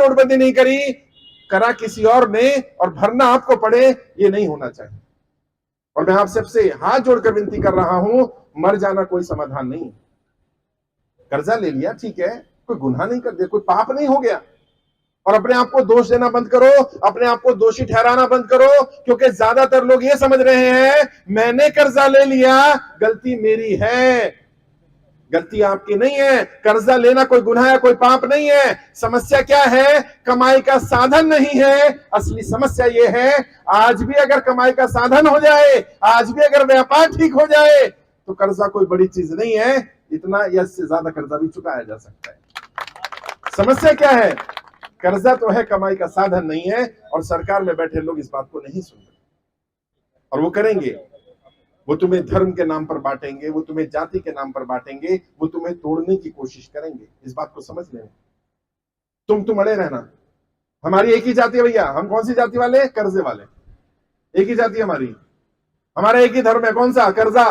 नोटबंदी नहीं करी, करा किसी और ने और भरना आपको पड़े, ये नहीं होना चाहिए। और मैं आप सबसे हाथ जोड़कर विनती कर रहा हूं, मर जाना कोई समाधान नहीं। कर्जा ले लिया ठीक है, कोई गुनाह नहीं कर दिया, कोई पाप नहीं हो गया। और अपने आप को दोष देना बंद करो, अपने आप को दोषी ठहराना बंद करो, क्योंकि ज्यादातर लोग ये समझ रहे हैं मैंने कर्जा ले लिया, गलती मेरी है। गलती आपकी नहीं है, कर्जा लेना कोई गुनाह है, कोई पाप नहीं है। समस्या क्या है? कमाई का साधन नहीं है। असली समस्या यह है, आज भी अगर कमाई का साधन हो जाए, आज भी अगर व्यापार ठीक हो जाए, तो कर्जा कोई बड़ी चीज नहीं है। इतना या इससे ज्यादा कर्जा भी चुकाया जा सकता है। समस्या क्या है? कर्जा तो है, कमाई का साधन नहीं है। और सरकार में बैठे लोग इस बात को नहीं सुन रहे, और वो करेंगे। वो तुम्हें धर्म के नाम पर बांटेंगे, वो तुम्हें जाति के नाम पर बांटेंगे, वो तुम्हें तोड़ने की कोशिश करेंगे। इस बात को समझ लेना। तुम अड़े रहना। हमारी एक ही जाति है भैया। हम कौन सी जाति वाले? कर्जे वाले। एक ही जाति हमारी, हमारा एक ही धर्म है। कौन सा? कर्जा।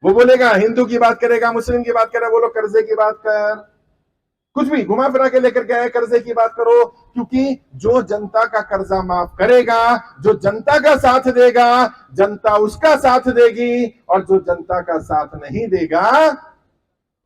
वो बोलेगा हिंदू की बात करेगा, मुस्लिम की बात करेगा, बोलो कर्जे की बात कर। कुछ भी घुमा फिरा के लेकर के आए, कर्जे की बात करो। क्योंकि जो जनता का कर्जा माफ करेगा, जो जनता का साथ देगा, जनता उसका साथ देगी। और जो जनता का साथ नहीं देगा,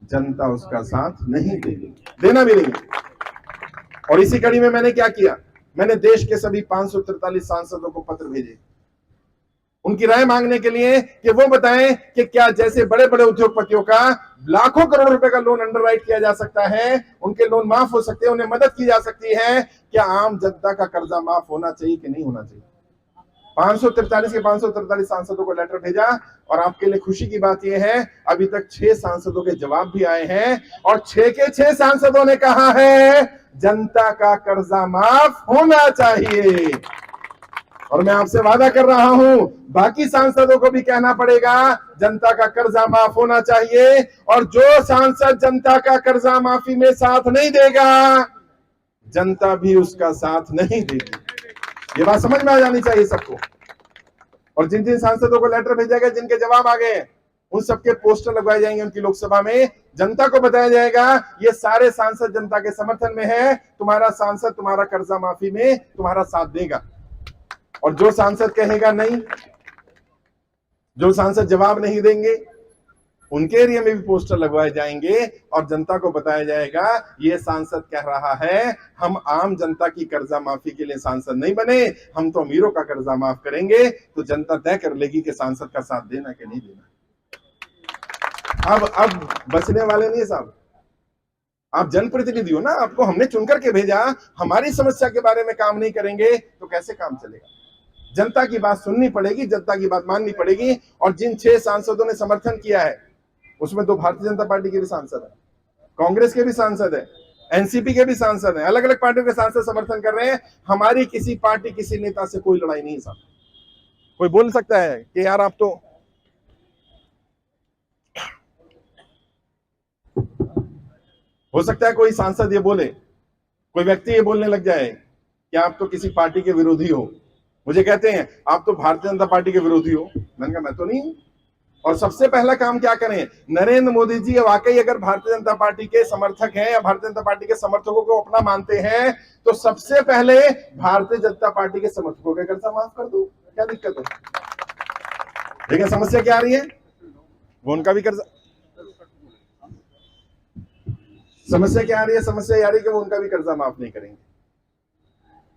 जनता उसका साथ नहीं देगी, देना भी नहीं। और इसी कड़ी में मैंने क्या किया? मैंने देश के सभी 543 सांसदों को पत्र भेजे, उनकी राय मांगने के लिए कि वो बताएं कि क्या जैसे बड़े बड़े उद्योगपतियों का लाखों करोड़ रुपए का लोन अंडरराइट किया जा सकता है, उनके लोन माफ हो सकते हैं, उन्हें मदद की जा सकती है, क्या आम जनता का कर्जा माफ होना चाहिए कि नहीं होना चाहिए? 543 के 543 सांसदों को लेटर भेजा। और आपके लिए खुशी की बात यह है, अभी तक 6 सांसदों के जवाब भी आए हैं, और 6 के 6 सांसदों ने कहा है जनता का कर्जा माफ होना चाहिए। और मैं आपसे वादा कर रहा हूं, बाकी सांसदों को भी कहना पड़ेगा जनता का कर्जा माफ होना चाहिए। और जो सांसद जनता का कर्जा माफी में साथ नहीं देगा, जनता भी उसका साथ नहीं देगी। ये बात समझ में आ जानी चाहिए सबको। और जिन जिन सांसदों को लेटर भेजा गया, जिनके जवाब आ गए, उन सबके पोस्टर लगवाए जाएंगे उनकी लोकसभा में। जनता को बताया जाएगा ये सारे सांसद जनता के समर्थन में है, तुम्हारा सांसद तुम्हारा कर्जा माफी में तुम्हारा साथ देगा। और जो सांसद कहेगा नहीं, जो सांसद जवाब नहीं देंगे, उनके एरिया में भी पोस्टर लगवाए जाएंगे और जनता को बताया जाएगा ये सांसद कह रहा है हम आम जनता की कर्जा माफी के लिए सांसद नहीं बने, हम तो अमीरों का कर्जा माफ करेंगे। तो जनता तय कर लेगी कि सांसद का साथ देना कि नहीं देना। अब बचने वाले नहीं साहब, आप जनप्रतिनिधि हो ना, आपको हमने चुनकर के भेजा, हमारी समस्या के बारे में काम नहीं करेंगे तो कैसे काम चलेगा? जनता की बात सुननी पड़ेगी, जनता की बात माननी पड़ेगी। और जिन 6 सांसदों ने समर्थन किया है, उसमें 2 भारतीय जनता पार्टी के भी सांसद हैं, कांग्रेस के भी सांसद हैं, एनसीपी के भी सांसद हैं, अलग अलग पार्टियों के सांसद समर्थन कर रहे हैं। हमारी किसी पार्टी किसी नेता से कोई लड़ाई नहीं है साहब। कोई बोल सकता है कि यार आप तो हो सकता है कोई सांसद ये बोले, कोई व्यक्ति ये बोलने लग जाए कि आप तो किसी पार्टी के विरोधी हो। मुझे कहते हैं आप तो भारतीय जनता पार्टी के विरोधी हो। मैंने कहा मैं तो नहीं हूं। और सबसे पहला काम क्या करें? नरेंद्र मोदी जी वाकई अगर भारतीय जनता पार्टी के समर्थक हैं या भारतीय जनता पार्टी के समर्थकों को अपना मानते हैं, तो सबसे पहले भारतीय जनता पार्टी के समर्थकों का कर्जा माफ कर दो। क्या दिक्कत है? लेकिन समस्या क्या आ रही है? वो उनका भी कर्जा, समस्या क्या आ रही है? समस्या ये आ रही है कि वो उनका भी कर्जा माफ नहीं करेंगे।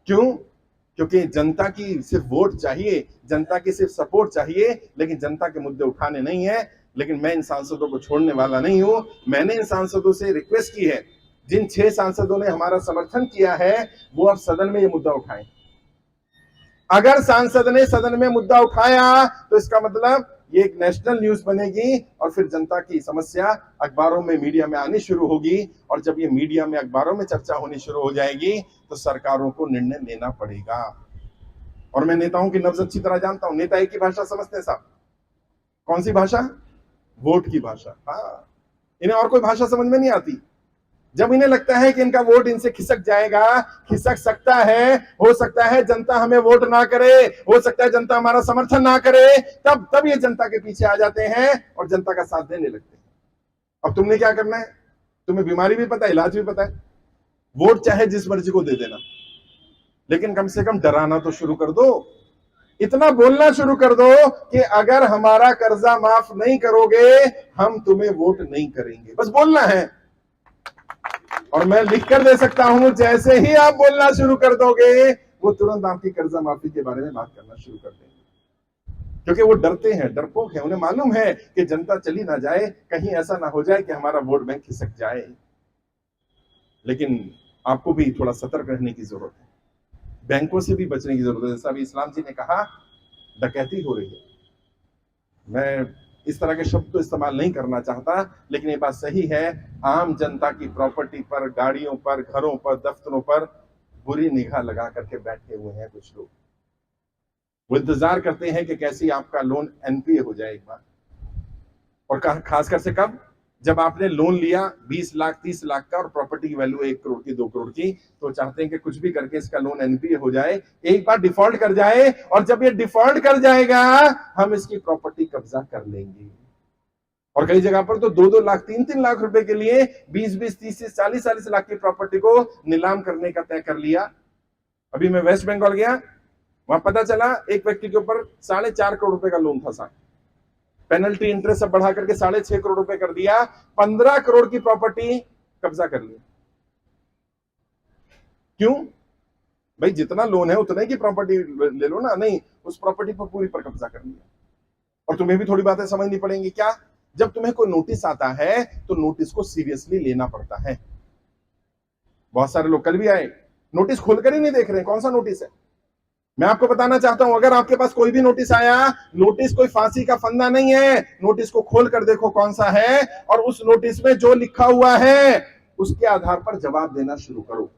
क्यों? क्योंकि जनता की सिर्फ वोट चाहिए, जनता की सिर्फ सपोर्ट चाहिए, लेकिन जनता के मुद्दे उठाने नहीं है। लेकिन मैं इन सांसदों को छोड़ने वाला नहीं हूं। मैंने इन सांसदों से रिक्वेस्ट की है, जिन 6 सांसदों ने हमारा समर्थन किया है, वो अब सदन में ये मुद्दा उठाएं। अगर सांसद ने सदन में मुद्दा उठाया तो इसका मतलब ये एक नेशनल न्यूज बनेगी और फिर जनता की समस्या अखबारों में, मीडिया में आनी शुरू होगी। और जब ये मीडिया में, अखबारों में चर्चा होनी शुरू हो जाएगी तो सरकारों को निर्णय लेना पड़ेगा। और मैं नेताओं की नब्ज अच्छी तरह जानता हूं। नेता एक ही भाषा समझते हैं साहब। कौन सी भाषा? वोट की भाषा। हाँ, इन्हें और कोई भाषा समझ में नहीं आती। जब इन्हें लगता है कि इनका वोट इनसे खिसक जाएगा, खिसक सकता है, हो सकता है जनता हमें वोट ना करे, हो सकता है जनता हमारा समर्थन ना करे, तब ये जनता के पीछे आ जाते हैं और जनता का साथ देने लगते हैं। अब तुमने क्या करना है? तुम्हें बीमारी भी पता है, इलाज भी पता है। वोट चाहे जिस मर्जी को दे देना, लेकिन कम से कम डराना तो शुरू कर दो, इतना बोलना शुरू कर दो कि अगर हमारा कर्जा माफ नहीं करोगे हम तुम्हें वोट नहीं करेंगे। बस बोलना है, और मैं लिख कर दे सकता हूं, जैसे ही आप बोलना शुरू कर दोगे वो तुरंत आपकी कर्जा माफी के बारे में बात करना शुरू कर देंगे, क्योंकि वो डरते हैं, डरपोक है। उन्हें मालूम है कि जनता चली ना जाए, कहीं ऐसा ना हो जाए कि हमारा वोट बैंक खिसक जाए। लेकिन आपको भी थोड़ा सतर्क रहने की जरूरत है, बैंकों से भी बचने की जरूरत है। जैसा अभी इस्लाम जी ने कहा, डकैती हो रही है। मैं इस तरह के शब्द तो इस्तेमाल नहीं करना चाहता, लेकिन ये बात सही है, आम जनता की प्रॉपर्टी पर, गाड़ियों पर, घरों पर, दफ्तरों पर बुरी निगाह लगा करके बैठे हुए हैं कुछ लोग। वो इंतजार करते हैं कि कैसे आपका लोन एनपीए हो जाए एक बार, और खासकर से कब, जब आपने लोन लिया 20 लाख 30 लाख का और प्रॉपर्टी की वैल्यू 1 करोड़ की 2 करोड़ की, तो चाहते हैं कि कुछ भी करके इसका लोन एनपीए हो जाए, एक बार डिफॉल्ट कर जाए, और जब ये डिफॉल्ट कर जाएगा हम इसकी प्रॉपर्टी कब्जा कर लेंगे। और कई जगह पर तो 2-2 लाख 3-3 लाख रुपए के लिए 20-20 30-30 40-40 लाख की प्रॉपर्टी को नीलाम करने का तय कर लिया। अभी मैं वेस्ट बंगाल गया, वहां पता चला एक व्यक्ति के ऊपर 4.5 करोड़ रुपए का लोन था साहब, पेनल्टी इंटरेस्ट सब बढ़ा करके 6.5 करोड़ रुपए कर दिया, 15 करोड़ की प्रॉपर्टी कब्जा कर ली। क्यों भाई, जितना लोन है उतने की प्रॉपर्टी ले लो ना, नहीं, उस प्रॉपर्टी पर पूरी पर कब्जा कर लिया। और तुम्हें भी थोड़ी बातें समझनी पड़ेंगी। क्या, जब तुम्हें कोई नोटिस आता है तो नोटिस को सीरियसली लेना पड़ता है। बहुत सारे लोग कल भी आए, नोटिस खोलकर ही नहीं देख रहे कौन सा नोटिस है। मैं आपको बताना चाहता हूं, अगर आपके पास कोई भी नोटिस आया, नोटिस कोई फांसी का फंदा नहीं है, नोटिस को खोल कर देखो कौन सा है, और उस नोटिस में जो लिखा हुआ है उसके आधार पर जवाब देना शुरू करो।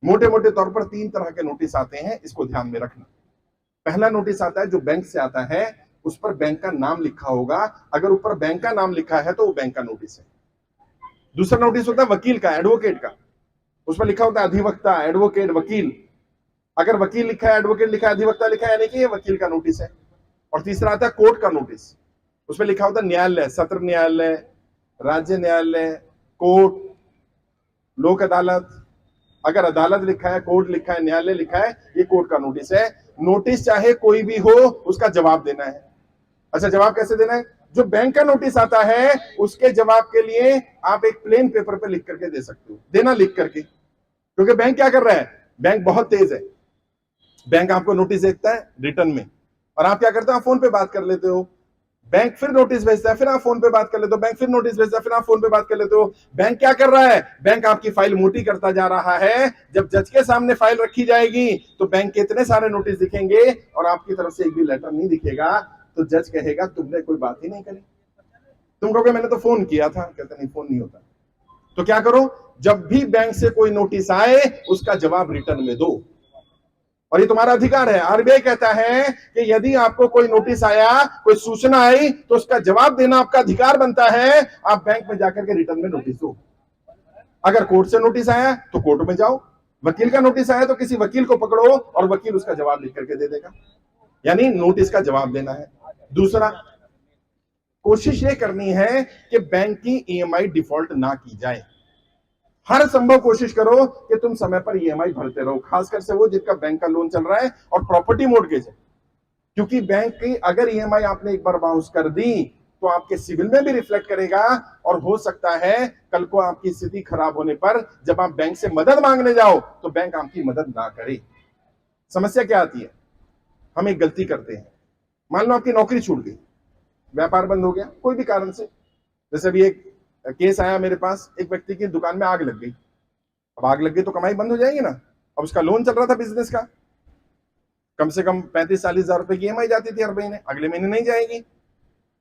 मोटे मोटे तौर पर 3 तरह के नोटिस आते हैं, इसको ध्यान में रखना। पहला नोटिस आता है जो बैंक से आता है, उस पर बैंक का नाम लिखा होगा, अगर ऊपर बैंक का नाम लिखा है तो वो बैंक का नोटिस है। दूसरा नोटिस होता है वकील का, एडवोकेट का, उस पर लिखा होता है अधिवक्ता, एडवोकेट, वकील। अगर वकील लिखा है, एडवोकेट लिखा है, अधिवक्ता लिखा है, यानी कि ये वकील का नोटिस है। और तीसरा आता है कोर्ट का नोटिस, उसमें लिखा होता है न्यायालय, सत्र न्यायालय, राज्य न्यायालय, कोर्ट, लोक अदालत। अगर अदालत लिखा है, कोर्ट लिखा है, न्यायालय लिखा है, ये कोर्ट का नोटिस है। नोटिस चाहे कोई भी हो, उसका जवाब देना है। अच्छा, जवाब कैसे देना है? जो बैंक का नोटिस आता है उसके जवाब के लिए आप एक प्लेन पेपर पे लिख करके दे सकते हो, देना लिख करके। क्योंकि बैंक क्या कर रहा है, बैंक बहुत तेज है। बैंक आपको नोटिस देता है रिटर्न में, और आप क्या करते हो, आप फोन पे बात कर लेते हो। बैंक फिर नोटिस भेजता है, फिर आप फोन पे बात कर लेते हो। बैंक फिर नोटिस भेजता है, फिर आप फोन पे बात कर लेते हो। बैंक क्या कर रहा है, बैंक आपकी फाइल मोटी करता जा रहा है। जब जज के सामने फाइल रखी जाएगी तो बैंक के इतने सारे नोटिस दिखेंगे और आपकी तरफ से एक भी लेटर नहीं दिखेगा, तो जज कहेगा तुमने कोई बात ही नहीं करी। तुम कहोगे मैंने तो फोन किया था, कहते नहीं, फोन नहीं होता। तो क्या करो, जब भी बैंक से कोई नोटिस आए उसका जवाब रिटर्न में दो, और ये तुम्हारा अधिकार है। आरबीआई कहता है कि यदि आपको कोई नोटिस आया, कोई सूचना आई, तो उसका जवाब देना आपका अधिकार बनता है। आप बैंक में जाकर के रिटर्न में नोटिस दो। अगर कोर्ट से नोटिस आया तो कोर्ट में जाओ, वकील का नोटिस आया तो किसी वकील को पकड़ो और वकील उसका जवाब लिख करके दे देगा, यानी नोटिस का जवाब देना है। दूसरा, कोशिश ये करनी है कि बैंक की ईएमआई डिफॉल्ट ना की जाए। हर संभव कोशिश करो कि तुम समय पर ईएमआई भरते रहो, खासकर से वो जिनका बैंक का लोन चल रहा है और प्रॉपर्टी मॉर्गेज है। क्योंकि बैंक की अगर ईएमआई आपने एक बार बाउंस कर दी तो आपके सिविल में भी रिफ्लेक्ट करेगा, और हो सकता है कल को आपकी स्थिति खराब होने पर जब आप बैंक से मदद मांगने जाओ तो बैंक आपकी मदद ना करे। समस्या क्या आती है, हम एक गलती करते हैं। मान लो आपकी नौकरी छूट गई, व्यापार बंद हो गया कोई भी कारण से। जैसे अभी एक केस आया मेरे पास, एक व्यक्ति की दुकान में आग लग गई। अब आग लग गई तो कमाई बंद हो जाएगी ना। अब उसका लोन चल रहा था बिजनेस का, कम से कम 35-40 हजार रुपए की ईएमआई जाती थी हर महीने, अगले महीने नहीं जाएगी।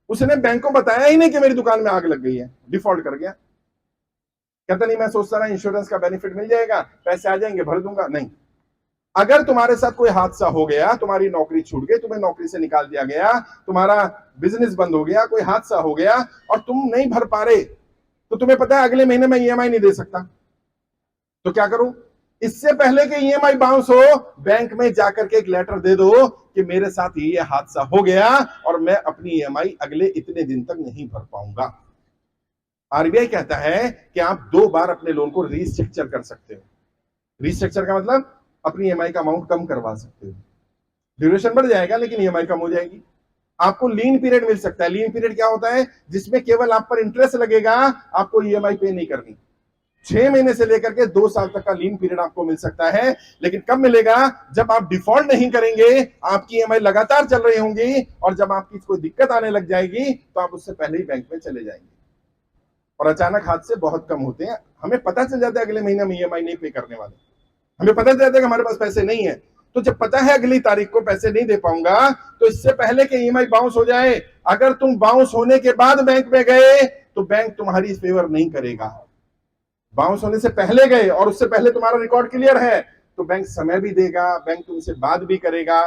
उसने बैंक को बताया ही नहीं कि मेरी दुकान में आग लग गई है, डिफॉल्ट कर गया। कहता नहीं, मैं सोचता रहा इंश्योरेंस का बेनिफिट मिल जाएगा, पैसे आ जाएंगे, भर दूंगा। नहीं, अगर तुम्हारे साथ कोई हादसा हो गया, तुम्हारी नौकरी छूट गई, तुम्हें नौकरी से निकाल दिया गया, तुम्हारा बिजनेस बंद हो गया, कोई हादसा हो गया और तुम नहीं भर पा रहे, तो तुम्हें पता है अगले महीने में ईएमआई नहीं दे सकता, तो क्या करो, इससे पहले कि ईएमआई बाउंस हो, बैंक में जाकर के एक लेटर दे दो कि मेरे साथ ये हादसा हो गया और मैं अपनी ईएमआई अगले इतने दिन तक नहीं भर पाऊंगा। आरबीआई कहता है कि आप 2 बार अपने लोन को रीस्ट्रक्चर कर सकते हो। रिस्ट्रक्चर का मतलब अपनी ईएमआई का अमाउंट कम करवा सकते हो, ड्यूरेशन बढ़ जाएगा लेकिन ईएमआई कम हो जाएगी। आपको लीन पीरियड मिल सकता है। लीन पीरियड क्या होता है? जिसमें केवल आप पर इंटरेस्ट लगेगा, आपको ईएमआई पे नहीं करनी। 6 महीने से लेकर के 2 साल तक का लीन पीरियड आपको मिल सकता है। लेकिन कब मिलेगा? जब आप डिफॉल्ट नहीं करेंगे, आपकी ईएमआई लगातार चल रही होंगी, और जब आपकी कोई दिक्कत आने लग जाएगी तो आप उससे पहले ही बैंक में चले जाएंगे। और अचानक हादसे बहुत कम होते हैं। हमें पता चल जाता है अगले महीने में ईएमआई नहीं पे करने वाले, हमें पता चल जाता है कि हमारे पास पैसे नहीं है। तो जब पता है अगली तारीख को पैसे नहीं दे पाऊंगा, तो इससे पहले कि ईएमआई बाउंस हो जाए, अगर तुम बाउंस होने के बाद बैंक में गए तो बैंक तुम्हारी फेवर नहीं करेगा। बाउंस होने से पहले गए और उससे पहले तुम्हारा रिकॉर्ड क्लियर है, तो बैंक समय भी देगा, बैंक तुमसे बात भी करेगा।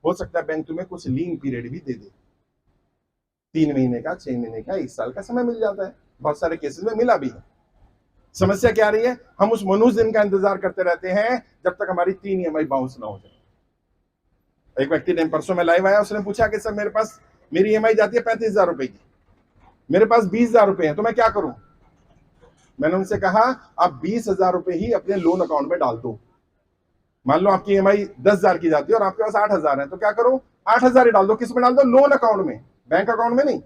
हो सकता है बैंक तुम्हें कुछ लीन पीरियड भी दे दे, 3 महीने का, 6 महीने का, 1 साल का समय मिल जाता है। बहुत सारे केसेस में मिला भी है। समस्या क्या रही है? हम उस मनुष्य दिन का इंतजार करते रहते हैं जब तक हमारी 3 ईएमआई बाउंस ना हो जाए। एक व्यक्ति ने, परसों में लाइव आया, उसने पूछा कि सर मेरे पास, मेरी ईएमआई जाती है 35,000 रुपए की, मेरे पास 20,000 रुपए हैं, तो मैं क्या करूं? मैंने उनसे कहा आप 20,000 रुपए ही अपने लोन अकाउंट में डाल दो। मान लो आपकी ईएमआई 10,000 की जाती है और आपके पास 8,000 है, तो क्या करो? 8,000 ही डाल दो। किस में डाल दो? लोन अकाउंट में, बैंक अकाउंट में नहीं।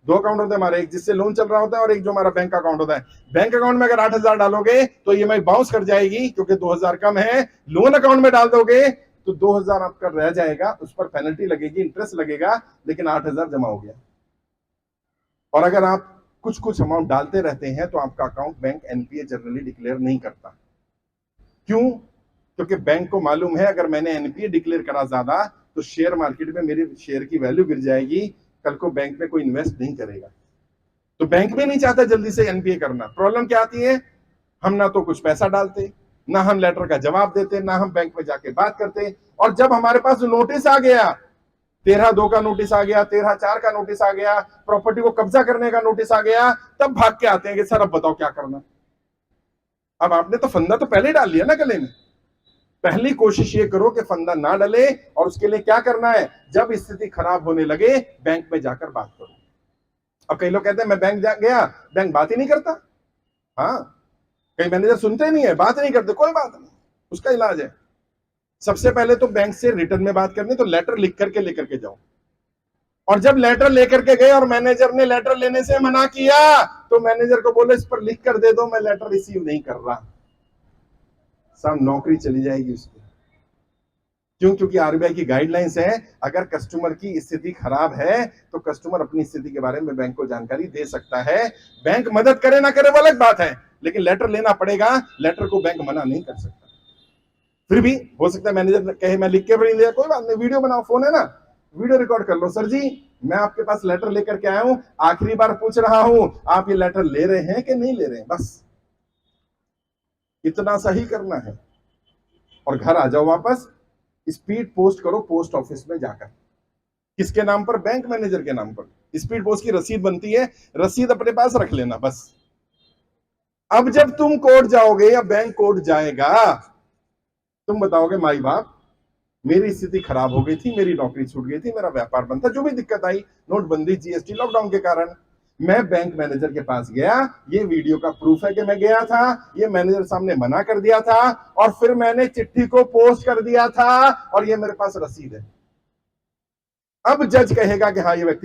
2 अकाउंट होते हैं हमारे, एक जिससे लोन चल रहा होता है और एक जो हमारा बैंक अकाउंट होता है। बैंक अकाउंट में अगर 8,000 डालोगे तो ईएमआई बाउंस कर जाएगी, क्योंकि 2,000 कम है। लोन अकाउंट में डाल दोगे तो 2,000 आपका रह जाएगा, उस पर पेनल्टी लगेगी, इंटरेस्ट लगेगा, लेकिन 8,000 जमा हो गया। और अगर आप कुछ कुछ अमाउंट डालते रहते हैं तो आपका account bank NPA generally declare नहीं करता। क्यों? क्योंकि बैंक को मालूम है अगर मैंने एनपीए डिक्लेयर करा ज्यादा तो शेयर मार्केट में मेरे शेयर की वैल्यू गिर जाएगी, कल को बैंक में कोई इन्वेस्ट नहीं करेगा। तो बैंक भी नहीं चाहता जल्दी से एनपीए करना। प्रॉब्लम क्या आती है? हम ना तो कुछ पैसा डालते, ना हम लेटर का जवाब देते, ना हम बैंक में जाके बात करते, और जब हमारे पास नोटिस आ गया, 13/2 का नोटिस आ गया, 13/4 का नोटिस आ गया, प्रॉपर्टी को कब्जा करने का नोटिस आ गया, तब भाग के आते हैं कि सर अब बताओ क्या करना। अब आपने तो फंदा तो पहले डाल लिया ना गले में। पहली कोशिश ये करो कि फंदा ना डले, और उसके लिए क्या करना है? जब स्थिति खराब होने लगे बैंक में जाकर बात करो। अब कई लोग कहते हैं मैं बैंक गया, बैंक बात ही नहीं करता। हाँ, कई मैनेजर सुनते नहीं है, बात नहीं करते, कोई बात नहीं, उसका इलाज है। सबसे पहले तो बैंक से रिटर्न में बात करनी, तो लेटर लिख करके लेकर के जाओ। और जब लेटर लेकर के गए और मैनेजर ने लेटर लेने से मना किया, तो मैनेजर को बोले इस पर लिख कर दे दो, मैं लेटर रिसीव नहीं कर रहा। सब नौकरी चली जाएगी उसकी। क्यों? क्योंकि आरबीआई की गाइडलाइंस है, अगर कस्टमर की स्थिति खराब है तो कस्टमर अपनी स्थिति के बारे में बैंक को जानकारी दे सकता है। बैंक मदद करे ना करे वो अलग बात है, लेकिन लेटर लेना पड़ेगा। लेटर को बैंक मना नहीं कर सकता। फिर भी हो सकता है मैनेजर कहे मैं लिख के भी नहीं दिया, कोई बात नहीं, वीडियो बनाओ, फोन है ना, वीडियो रिकॉर्ड कर लो। सर जी मैं आपके पास लेटर लेकर के आया हूं, आखिरी बार पूछ रहा हूं आप ये लेटर ले रहे हैं कि नहीं ले रहे हैं, बस इतना सा ही करना है। और घर आ जाओ वापस, स्पीड पोस्ट करो पोस्ट ऑफिस में जाकर। किसके नाम पर? बैंक मैनेजर के नाम पर। स्पीड पोस्ट की रसीद बनती है, रसीद अपने पास रख लेना बस। अब जब तुम कोर्ट जाओगे या बैंक कोर्ट जाएगा, तुम बताओगे माई बाप मेरी स्थिति खराब हो गई थी, मेरी नौकरी छूट गई थी, मेरा व्यापार बंद था, जो भी दिक्कत आई, नोटबंदी, जीएसटी, लॉकडाउन के कारण, मैं बैंक मैनेजर के पास गया, ये वीडियो का प्रूफ है कि मैं गया था, ये मैनेजर सामने मना कर दिया था, और फिर मैंने चिट्ठी को पोस्ट कर दिया था, और ये मेरे पास रसीद है। अब जज कहेगा कि हाँ ये व्यक्ति